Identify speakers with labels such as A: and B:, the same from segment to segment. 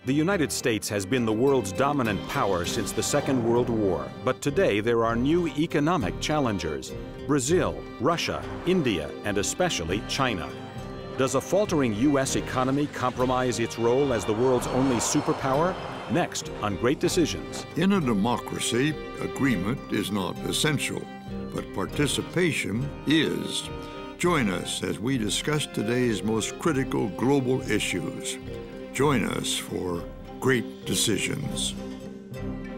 A: The United States has been the world's dominant power since the Second World War, but today there are new economic challengers: Brazil, Russia, India, and especially China. Does a faltering U.S. economy compromise its role as the world's only superpower? Next on Great Decisions.
B: In a democracy, agreement is not essential, but participation is. Join us as we discuss today's most critical global issues. Join us for Great Decisions.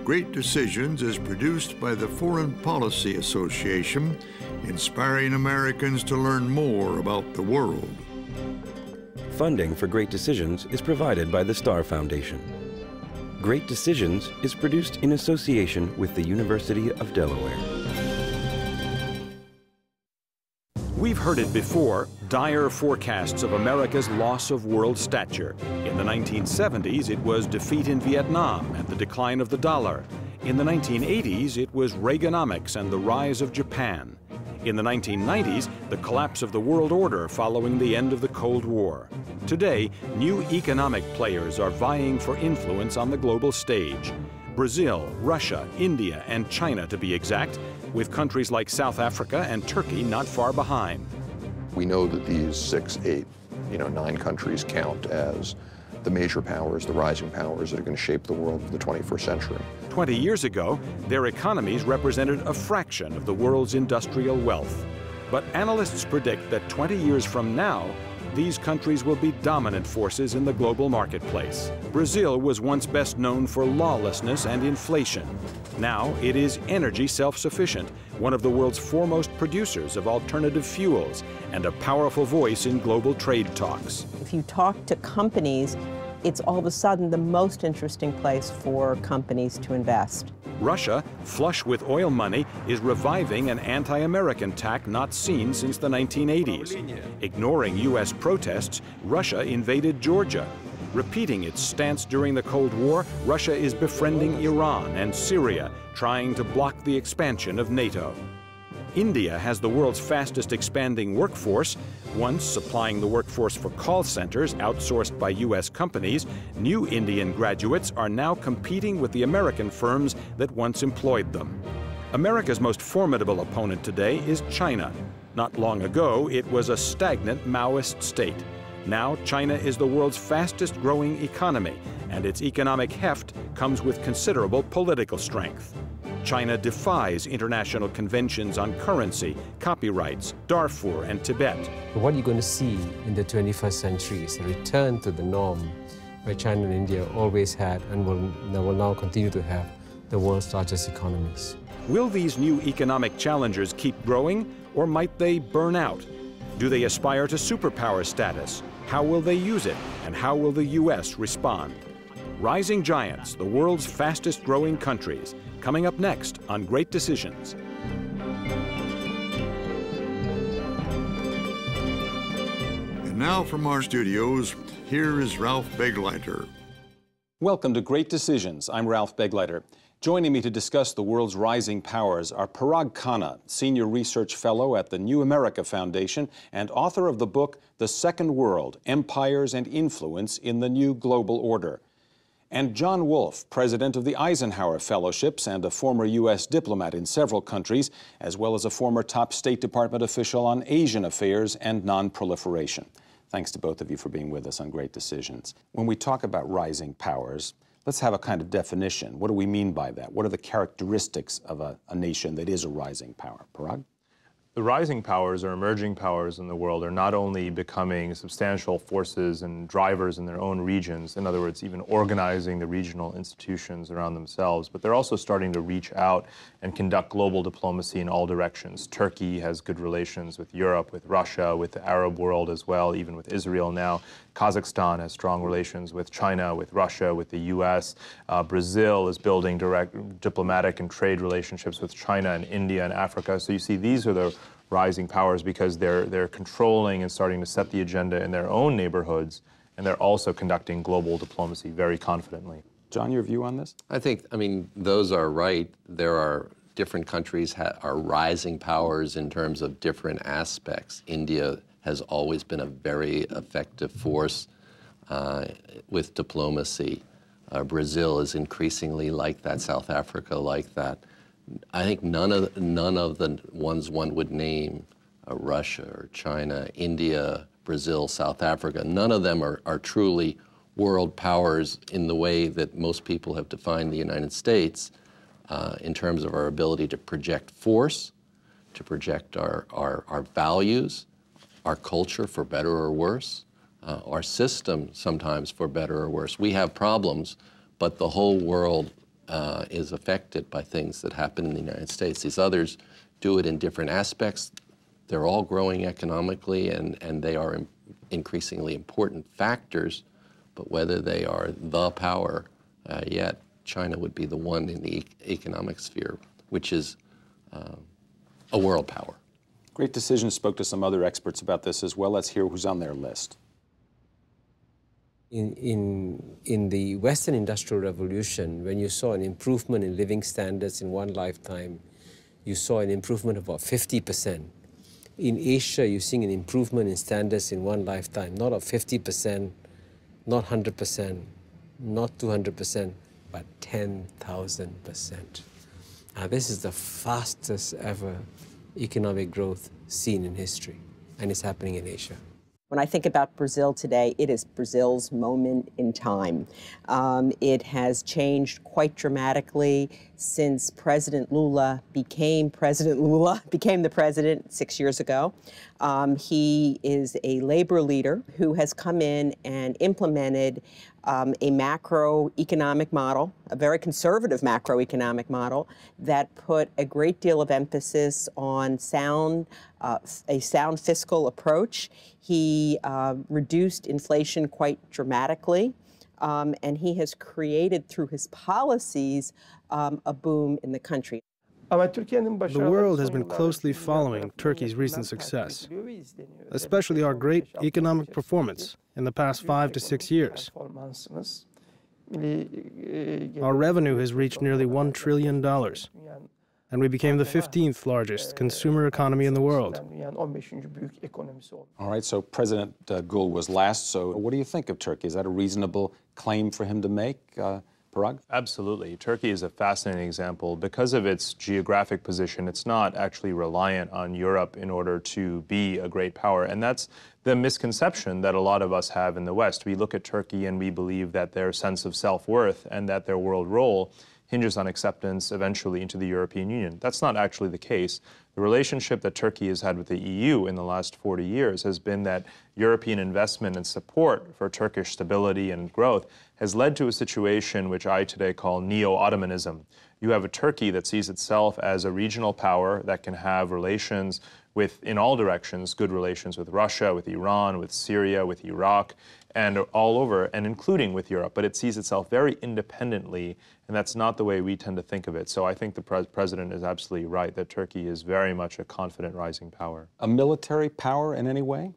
B: Great Decisions is produced by the Foreign Policy Association, inspiring Americans to learn more about the world.
C: Funding for Great Decisions is provided by the Star Foundation. Great Decisions is produced in association with the University of Delaware.
A: We've heard it before, dire forecasts of America's loss of world stature. In the 1970s, it was defeat in Vietnam and the decline of the dollar. In the 1980s, it was Reaganomics and the rise of Japan. In the 1990s, the collapse of the world order following the end of the Cold War. Today, new economic players are vying for influence on the global stage. Brazil, Russia, India, and China, to be exact, with countries like South Africa and Turkey not far behind.
D: We know that these 6, 8, 9 countries count as the major powers, the rising powers that are going to shape the world of the 21st century.
A: 20 years ago, their economies represented a fraction of the world's industrial wealth. But analysts predict that 20 years from now, these countries will be dominant forces in the global marketplace. Brazil was once best known for lawlessness and inflation. Now it is energy self-sufficient, one of the world's foremost producers of alternative fuels, and a powerful voice in global trade talks.
E: If you talk to companies, it's all of a sudden the most interesting place for companies to invest.
A: Russia, flush with oil money, is reviving an anti-American tack not seen since the 1980s. Ignoring U.S. protests, Russia invaded Georgia. Repeating its stance during the Cold War, Russia is befriending Iran and Syria, trying to block the expansion of NATO. India has the world's fastest expanding workforce. Once supplying the workforce for call centers outsourced by U.S. companies, new Indian graduates are now competing with the American firms that once employed them. America's most formidable opponent today is China. Not long ago, it was a stagnant Maoist state. Now, China is the world's fastest growing economy, and its economic heft comes with considerable political strength. China defies international conventions on currency, copyrights, Darfur, and Tibet.
F: What you're going to see in the 21st century is a return to the norm where China and India always had and will now continue to have the world's largest economies.
A: Will these new economic challengers keep growing, or might they burn out? Do they aspire to superpower status? How will they use it, and how will the U.S. respond? Rising giants, the world's fastest growing countries, coming up next on Great Decisions.
B: And now from our studios, here is Ralph Begleiter.
A: Welcome to Great Decisions. I'm Ralph Begleiter. Joining me to discuss the world's rising powers are Parag Khanna, Senior Research Fellow at the New America Foundation and author of the book The Second World: Empires and Influence in the New Global Order, and John Wolfe, President of the Eisenhower Fellowships and a former U.S. diplomat in several countries, as well as a former top State Department official on Asian affairs and non-proliferation. Thanks to both of you for being with us on Great Decisions. When we talk about rising powers, let's have a kind of definition. What do we mean by that? What are the characteristics of a nation that is a rising power? Parag?
G: The rising powers or emerging powers in the world are not only becoming substantial forces and drivers in their own regions, in other words, even organizing the regional institutions around themselves, but they're also starting to reach out and conduct global diplomacy in all directions. Turkey has good relations with Europe, with Russia, with the Arab world as well, even with Israel now. Kazakhstan has strong relations with China, with Russia, with the U.S. Brazil is building direct diplomatic and trade relationships with China and India and Africa. So you see, these are the rising powers because they're controlling and starting to set the agenda in their own neighborhoods, and they're also conducting global diplomacy very confidently.
A: John, your view on this?
H: I mean, those are right. There are different countries are rising powers in terms of different aspects. India has always been a very effective force with diplomacy. Brazil is increasingly like that, South Africa like that. I think none of the ones one would name, Russia or China, India, Brazil, South Africa, none of them are truly world powers in the way that most people have defined the United States in terms of our ability to project force, to project our values, our culture for better or worse, our system sometimes for better or worse. We have problems, but the whole world is affected by things that happen in the United States. These others do it in different aspects. They're all growing economically, and they are increasingly important factors, but whether they are the power yet, China would be the one in the economic sphere, which is a world power.
A: Great Decisions spoke to some other experts about this as well. Let's hear who's on their list.
F: In the Western Industrial Revolution, when you saw an improvement in living standards in one lifetime, you saw an improvement of about 50%. In Asia, you're seeing an improvement in standards in one lifetime, not of 50%, not 100%, not 200%, but 10,000%. Now, this is the fastest ever economic growth seen in history, and it's happening in Asia.
E: When I think about Brazil today, it is Brazil's moment in time. It has changed quite dramatically since President Lula became the president 6 years ago. He is a labor leader who has come in and implemented a macroeconomic model, a very conservative macroeconomic model that put a great deal of emphasis on a sound fiscal approach. He reduced inflation quite dramatically, and he has created through his policies a boom in the country.
I: The world has been closely following Turkey's recent success, especially our great economic performance in the past 5 to 6 years. Our revenue has reached nearly $1 trillion, and we became the 15th largest consumer economy in the world.
A: All right, so President Gül was last, so what do you think of Turkey? Is that a reasonable claim for him to make? Parag?
G: Absolutely. Turkey is a fascinating example. Because of its geographic position, it's not actually reliant on Europe in order to be a great power. And that's the misconception that a lot of us have in the West. We look at Turkey and we believe that their sense of self-worth and that their world role hinges on acceptance eventually into the European Union. That's not actually the case. The relationship that Turkey has had with the EU in the last 40 years has been that European investment and support for Turkish stability and growth has led to a situation which I today call neo-Ottomanism. You have a Turkey that sees itself as a regional power that can have relations with, in all directions, good relations with Russia, with Iran, with Syria, with Iraq, and all over, and including with Europe. But it sees itself very independently, and that's not the way we tend to think of it. So I think the president is absolutely right that Turkey is very much a confident rising power.
A: A military power in any way?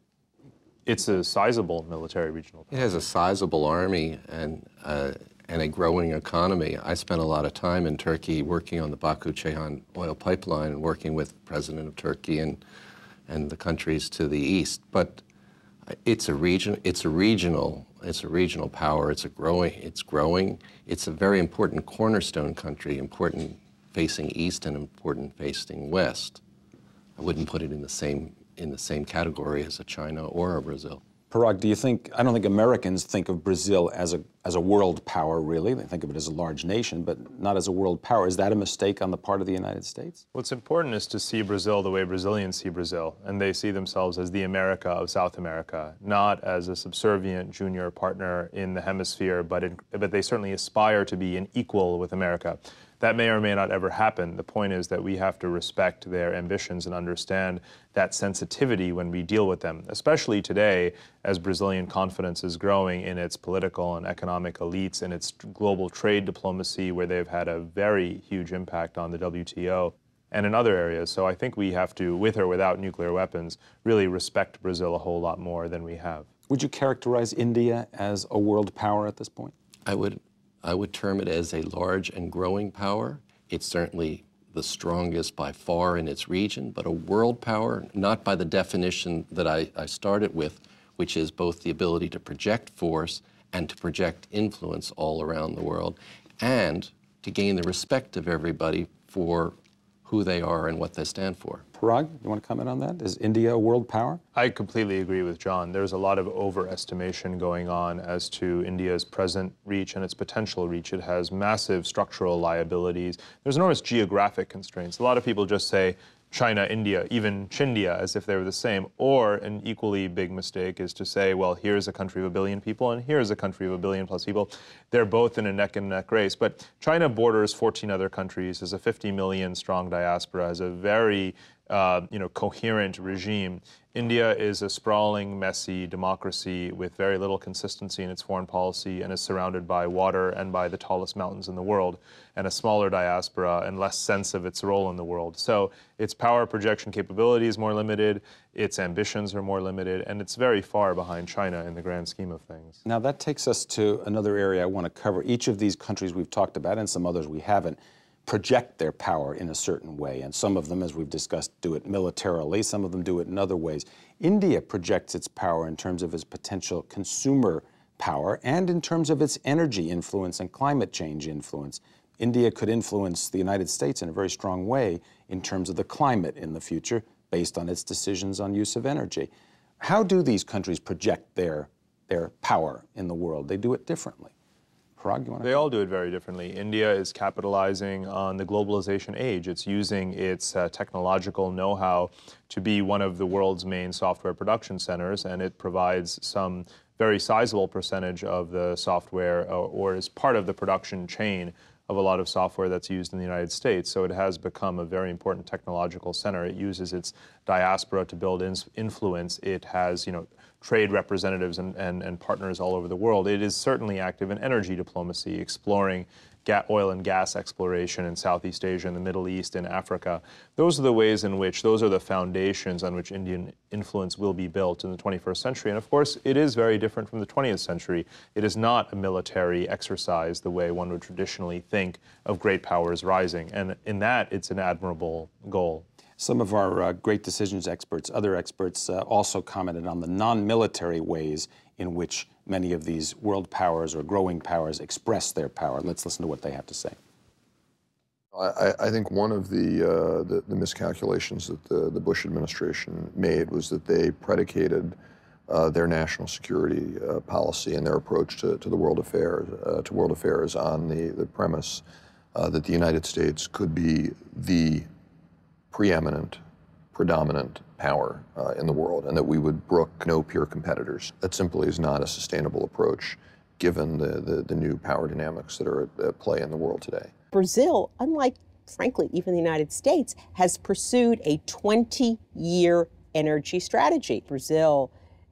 G: It's a sizable military regional power.
H: It has a sizable army and a growing economy. I spent a lot of time in Turkey working on the Baku-Ceyhan oil pipeline and working with the president of Turkey and the countries to the east. But it's a regional power. It's growing. It's a very important cornerstone country, important facing east and important facing west. I wouldn't put it in the same category as a China or a Brazil.
A: Parag, do you think, I don't think Americans think of Brazil as a world power, really. They think of it as a large nation, but not as a world power. Is that a mistake on the part of the United States?
G: What's important is to see Brazil the way Brazilians see Brazil, and they see themselves as the America of South America, not as a subservient junior partner in the hemisphere, but they certainly aspire to be an equal with America. That may or may not ever happen. The point is that we have to respect their ambitions and understand that sensitivity when we deal with them, especially today as Brazilian confidence is growing in its political and economic elites and its global trade diplomacy, where they've had a very huge impact on the WTO and in other areas. So I think we have to, with or without nuclear weapons, really respect Brazil a whole lot more than we have.
A: Would you characterize India as a world power at this point?
H: I would term it as a large and growing power. It's certainly the strongest by far in its region, but a world power, not by the definition that I started with, which is both the ability to project force and to project influence all around the world, and to gain the respect of everybody for who they are and what they stand for.
A: Parag, you want to comment on that? Is India a world power?
G: I completely agree with John. There's a lot of overestimation going on as to India's present reach and its potential reach. It has massive structural liabilities. There's enormous geographic constraints. A lot of people just say China, India, even Chindia, as if they were the same. Or an equally big mistake is to say, well, here's a country of 1 billion people and here's a country of 1 billion plus people. They're both in a neck-and-neck race. But China borders 14 other countries, has a 50 million strong diaspora, has a very coherent regime. India is a sprawling, messy democracy with very little consistency in its foreign policy and is surrounded by water and by the tallest mountains in the world, and a smaller diaspora and less sense of its role in the world. So its power projection capability is more limited, its ambitions are more limited, and it's very far behind China in the grand scheme of things.
A: Now that takes us to another area I want to cover. Each of these countries we've talked about, and some others we haven't, project their power in a certain way, and some of them, as we've discussed, do it militarily, some of them do it in other ways. India projects its power in terms of its potential consumer power and in terms of its energy influence and climate change influence. India could influence the United States in a very strong way in terms of the climate in the future based on its decisions on use of energy. How do these countries project their power in the world? They do it differently. Parag, you want to?
G: They all do it very differently. India is capitalizing on the globalization age. It's using its technological know-how to be one of the world's main software production centers, and it provides some very sizable percentage of the software or is part of the production chain of a lot of software that's used in the United States. So it has become a very important technological center. It uses its diaspora to build influence. It has, trade representatives and partners all over the world. It is certainly active in energy diplomacy, exploring oil and gas exploration in Southeast Asia, in the Middle East, in Africa. Those are the ways in which, those are the foundations on which Indian influence will be built in the 21st century. And of course, it is very different from the 20th century. It is not a military exercise the way one would traditionally think of great powers rising. And in that, it's an admirable goal.
A: Some of our great decisions experts, other experts, also commented on the non-military ways in which many of these world powers or growing powers express their power. Let's listen to what they have to say.
D: I think one of the miscalculations that the Bush administration made was that they predicated their national security policy and their approach to the world affairs on the premise that the United States could be the predominant power in the world, and that we would brook no peer competitors. That simply is not a sustainable approach given the new power dynamics that are at play in the world today.
E: Brazil, unlike, frankly, even the United States, has pursued a 20-year energy strategy. Brazil,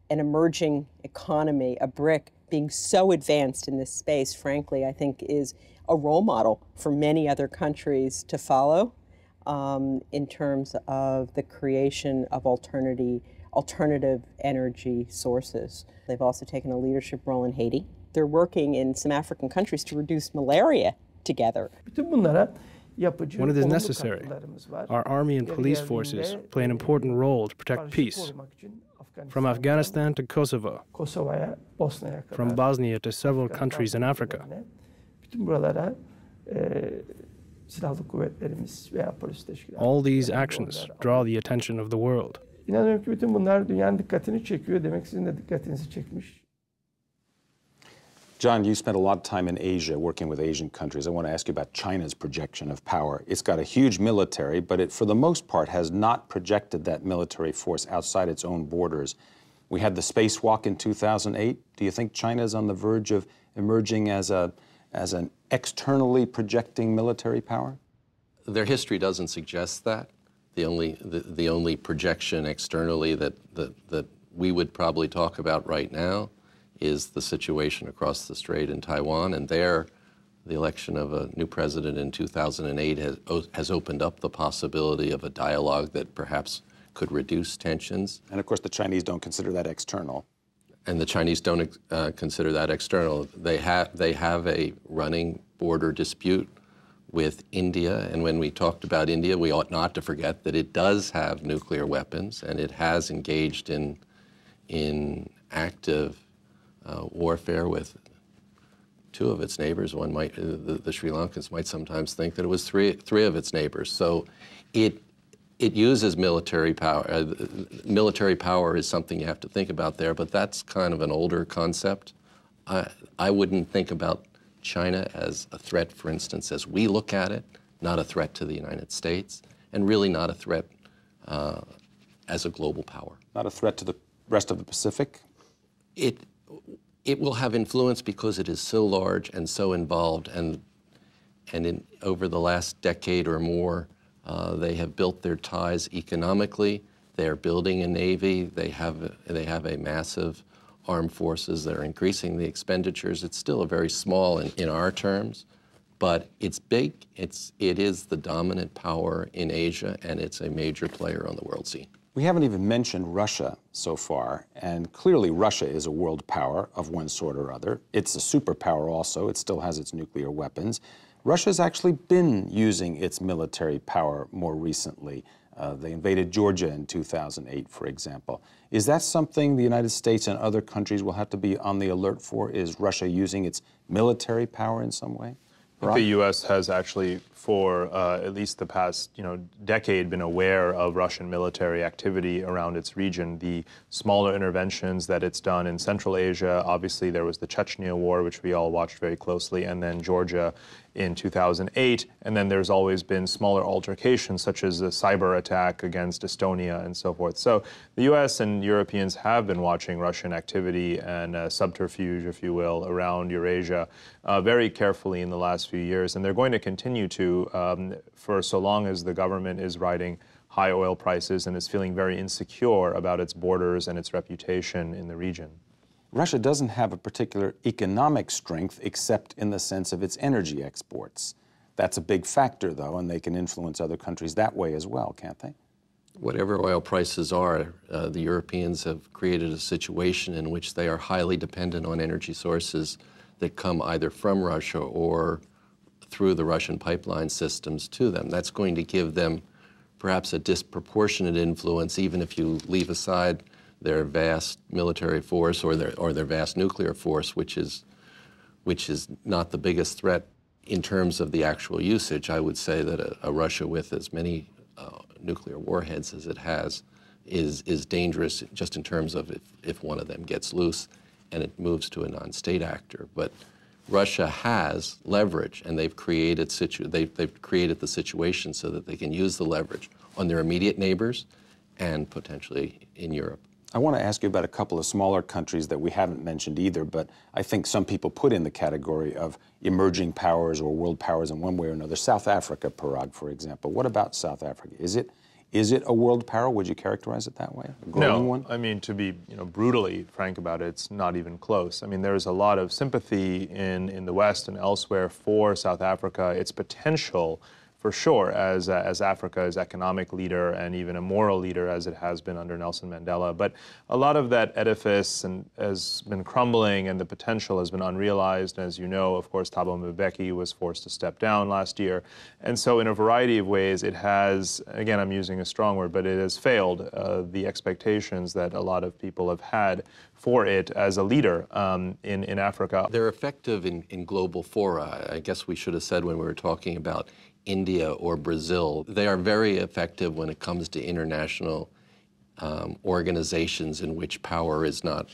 E: an emerging economy, a BRIC, being so advanced in this space, frankly, I think is a role model for many other countries to follow. In terms of the creation of alternative energy sources. They've also taken a leadership role in Haiti. They're working in some African countries to reduce malaria together.
I: When it is necessary, our army and police forces play an important role to protect peace. From Afghanistan to Kosovo, from Bosnia to several countries in Africa. All these actions draw the attention of the world.
A: John, you spent a lot of time in Asia working with Asian countries. I want to ask you about China's projection of power. It's got a huge military, but it, for the most part, has not projected that military force outside its own borders. We had the spacewalk in 2008. Do you think China is on the verge of emerging as an externally projecting military power?
H: Their history doesn't suggest that. The only projection externally that we would probably talk about right now is the situation across the strait in Taiwan, and there the election of a new president in 2008 has opened up the possibility of a dialogue that perhaps could reduce tensions.
A: And of course the Chinese don't consider that external.
H: And the Chinese don't consider that external. They have a running border dispute with India, and when we talked about India, we ought not to forget that it does have nuclear weapons, and it has engaged in active warfare with two of its neighbors. One might, the Sri Lankans might sometimes think that it was three of its neighbors. So it uses military power. Military power is something you have to think about there, but that's kind of an older concept. I wouldn't think about China as a threat, for instance, as we look at it, not a threat to the United States, and really not a threat as a global power.
J: Not a threat to the rest of the Pacific?
H: It will have influence because it is so large and so involved, and over the last decade or more, they have built their ties economically. They are building a navy. They have a massive armed forces. They're increasing the expenditures. It's still a very small in our terms, but it's big. It is the dominant power in Asia, and it's a major player on the world scene.
J: We haven't even mentioned Russia so far, and clearly Russia is a world power of one sort or other. It's a superpower also. It still has its nuclear weapons. Russia's actually been using its military power more recently. They invaded Georgia in 2008, for example. Is that something the United States and other countries will have to be on the alert for? Is Russia using its military power in some way?
G: The U.S. has actually, for at least the past decade, been aware of Russian military activity around its region. The smaller interventions that it's done in Central Asia, obviously there was the Chechnya War, which we all watched very closely, and then Georgia in 2008. And then there's always been smaller altercations, such as the cyber attack against Estonia and so forth. So the U.S. and Europeans have been watching Russian activity and subterfuge, if you will, around Eurasia very carefully in the last few years. And they're going to continue to for so long as the government is riding high oil prices and is feeling very insecure about its borders and its reputation in the region.
J: Russia doesn't have a particular economic strength except in the sense of its energy exports. That's a big factor, though, and they can influence other countries that way as well, can't they?
H: Whatever oil prices are, the Europeans have created a situation in which they are highly dependent on energy sources that come either from Russia or through the Russian pipeline systems to them. That's going to give them perhaps a disproportionate influence, even if you leave aside their vast military force or their vast nuclear force, which is not the biggest threat in terms of the actual usage. I would say that a Russia with as many nuclear warheads as it has is dangerous just in terms of if one of them gets loose and it moves to a non-state actor. But Russia has leverage, and they've created the situation so that they can use the leverage on their immediate neighbors and potentially in Europe.
J: I want to ask you about a couple of smaller countries that we haven't mentioned either, but I think some people put in the category of emerging powers or world powers in one way or another. South Africa, Parag, for example. What about South Africa? Is it a world power? Would you characterize it that way? A growing one?
G: I mean, to be brutally frank about it, it's not even close. I mean, there's a lot of sympathy in the West and elsewhere for South Africa, its potential, for sure, as Africa's economic leader and even a moral leader as it has been under Nelson Mandela. But a lot of that edifice has been crumbling and the potential has been unrealized. As you know, of course, Thabo Mbeki was forced to step down last year. And so in a variety of ways, it has, again, I'm using a strong word, but it has failed the expectations that a lot of people have had for it as a leader in Africa.
H: They're effective in global fora. I guess we should have said when we were talking about India or Brazil. They are very effective when it comes to international organizations in which power is not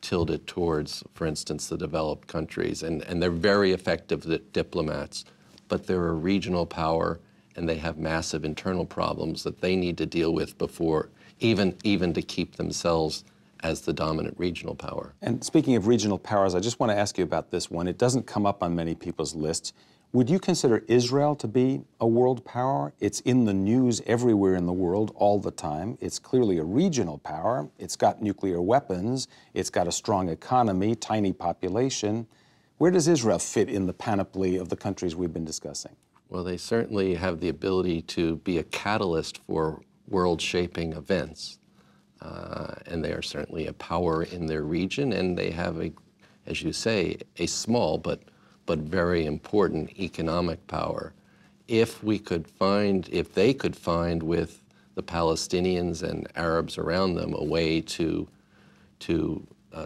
H: tilted towards, for instance, the developed countries. And they're very effective diplomats, but they're a regional power and they have massive internal problems that they need to deal with before, even to keep themselves as the dominant regional power.
J: And speaking of regional powers, I just want to ask you about this one. It doesn't come up on many people's lists. Would you consider Israel to be a world power? It's in the news everywhere in the world all the time. It's clearly a regional power. It's got nuclear weapons. It's got a strong economy, tiny population. Where does Israel fit in the panoply of the countries we've been discussing?
H: Well, they certainly have the ability to be a catalyst for world-shaping events. And they are certainly a power in their region, and they have, as you say, a small but very important economic power. If they could find with the Palestinians and Arabs around them a way to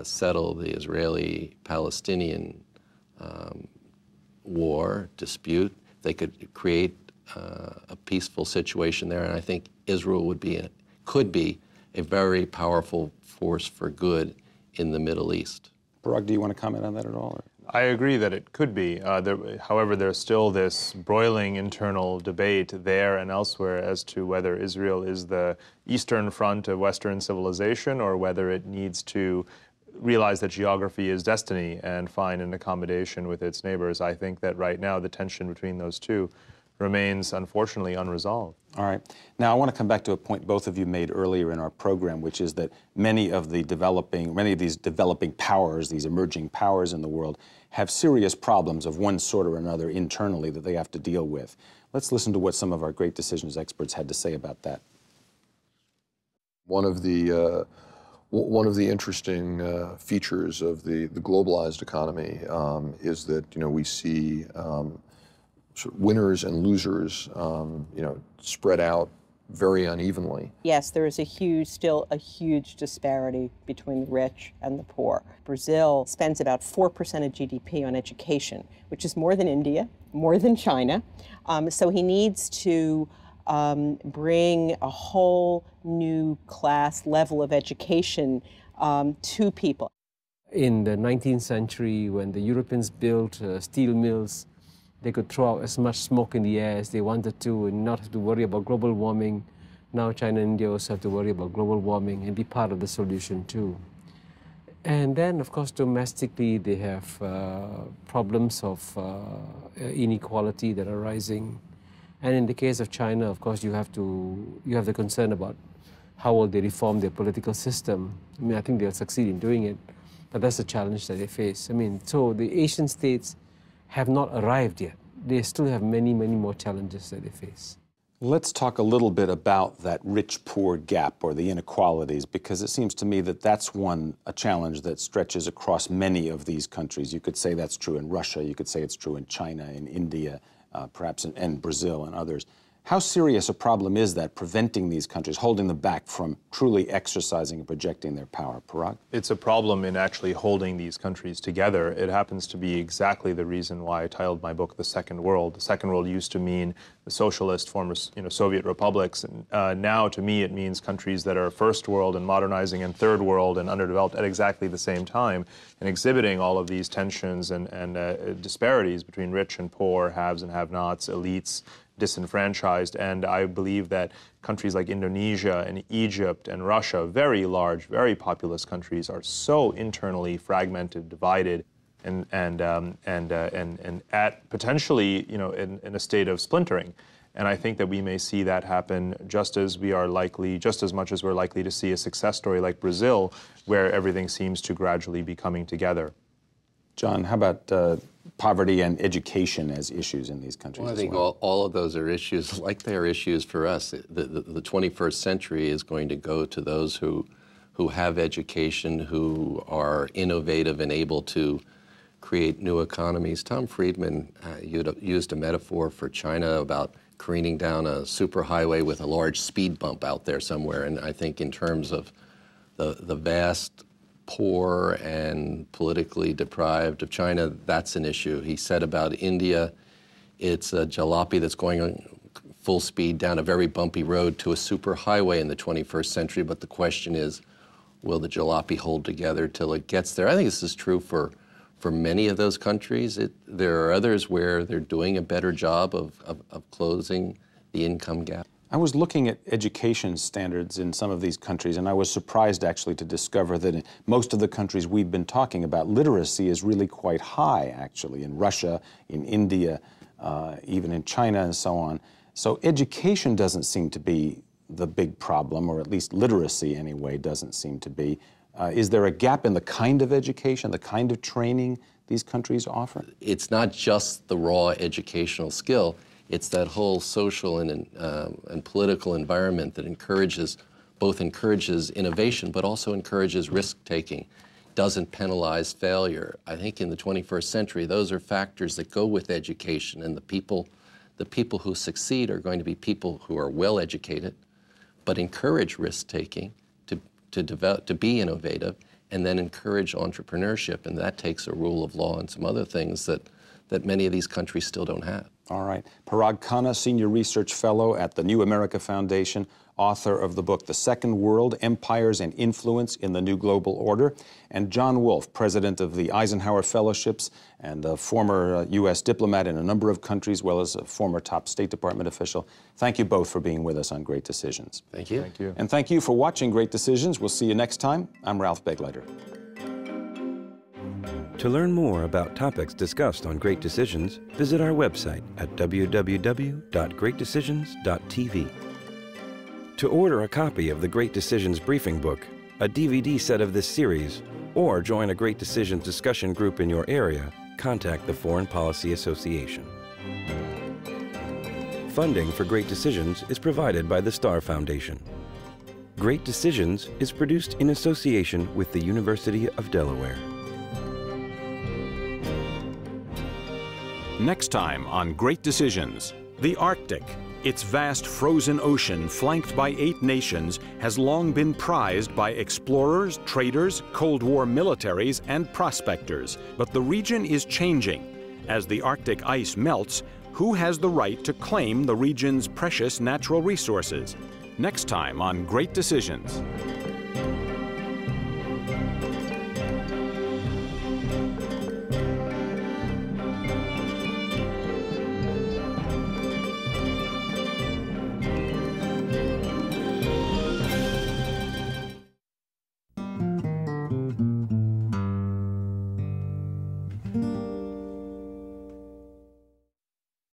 H: settle the Israeli-Palestinian war, dispute. They could create a peaceful situation there, and I think Israel could be a very powerful force for good in the Middle East.
J: Parag, do you want to comment on that at all? Or?
G: I agree that it could be. However, there's still this broiling internal debate there and elsewhere as to whether Israel is the eastern front of Western civilization or whether it needs to realize that geography is destiny and find an accommodation with its neighbors. I think that right now the tension between those two remains, unfortunately, unresolved.
J: All right. Now, I want to come back to a point both of you made earlier in our program, which is that many of these developing powers, these emerging powers in the world, have serious problems of one sort or another internally that they have to deal with. Let's listen to what some of our great decisions experts had to say about that.
D: One of the interesting features of the globalized economy is that we see sort of winners and losers, spread out very unevenly.
E: Yes, there is still a huge disparity between the rich and the poor. Brazil spends about 4% of GDP on education, which is more than India, more than China. So he needs to bring a whole new class level of education to people.
F: In the 19th century, when the Europeans built steel mills, they could throw out as much smoke in the air as they wanted to and not have to worry about global warming. Now China and India also have to worry about global warming and be part of the solution too. And then, of course, domestically, they have problems of inequality that are rising. And in the case of China, of course, you have the concern about how will they reform their political system. I mean, I think they'll succeed in doing it, but that's the challenge that they face. I mean, so the Asian states have not arrived yet. They still have many, many more challenges that they face.
J: Let's talk a little bit about that rich-poor gap or the inequalities, because it seems to me that that's a challenge that stretches across many of these countries. You could say that's true in Russia, you could say it's true in China, in India, perhaps in Brazil and others. How serious a problem is that, preventing these countries, holding them back from truly exercising and projecting their power? Parag?
G: It's a problem in actually holding these countries together. It happens to be exactly the reason why I titled my book The Second World. The Second World used to mean the socialist former Soviet republics. And now, to me, it means countries that are first world and modernizing and third world and underdeveloped at exactly the same time, and exhibiting all of these tensions and disparities between rich and poor, haves and have-nots, elites, disenfranchised. And I believe that countries like Indonesia and Egypt and Russia, very large, very populous countries, are so internally fragmented, divided, and at potentially, in a state of splintering. And I think that we may see that happen just as much as we're likely to see a success story like Brazil, where everything seems to gradually be coming together.
J: John, how about poverty and education as issues in these countries?
H: Well, I think all of those are issues like they are issues for us. The 21st century is going to go to those who have education, who are innovative and able to create new economies. Tom Friedman used a metaphor for China about careening down a superhighway with a large speed bump out there somewhere. And I think in terms of the vast poor and politically deprived of China, that's an issue. He said about India, it's a jalopy that's going on full speed down a very bumpy road to a superhighway in the 21st century, but the question is, will the jalopy hold together till it gets there? I think this is true for many of those countries. There are others where they're doing a better job of closing the income gap.
J: I was looking at education standards in some of these countries, and I was surprised actually to discover that in most of the countries we've been talking about, literacy is really quite high, actually, in Russia, in India, even in China and so on. So education doesn't seem to be the big problem, or at least literacy anyway doesn't seem to be. Is there a gap in the kind of education, the kind of training these countries offer?
H: It's not just the raw educational skill. It's that whole social and political environment that both encourages innovation, but also encourages risk-taking, doesn't penalize failure. I think in the 21st century, those are factors that go with education, and the people who succeed are going to be people who are well-educated, but encourage risk-taking, to be innovative, and then encourage entrepreneurship. And that takes a rule of law and some other things that many of these countries still don't have.
J: All right. Parag Khanna, Senior Research Fellow at the New America Foundation, author of the book The Second World, Empires and Influence in the New Global Order, and John Wolfe, President of the Eisenhower Fellowships and a former U.S. diplomat in a number of countries, as well as a former top State Department official. Thank you both for being with us on Great Decisions.
H: Thank you.
G: Thank you.
J: And thank you for watching Great Decisions. We'll see you next time. I'm Ralph Begleiter.
C: To learn more about topics discussed on Great Decisions, visit our website at www.greatdecisions.tv. To order a copy of the Great Decisions Briefing Book, a DVD set of this series, or join a Great Decisions discussion group in your area, contact the Foreign Policy Association. Funding for Great Decisions is provided by the Star Foundation. Great Decisions is produced in association with the University of Delaware.
A: Next time on Great Decisions, the Arctic. Its vast frozen ocean, flanked by 8 nations, has long been prized by explorers, traders, Cold War militaries, and prospectors. But the region is changing. As the Arctic ice melts, who has the right to claim the region's precious natural resources? Next time on Great Decisions.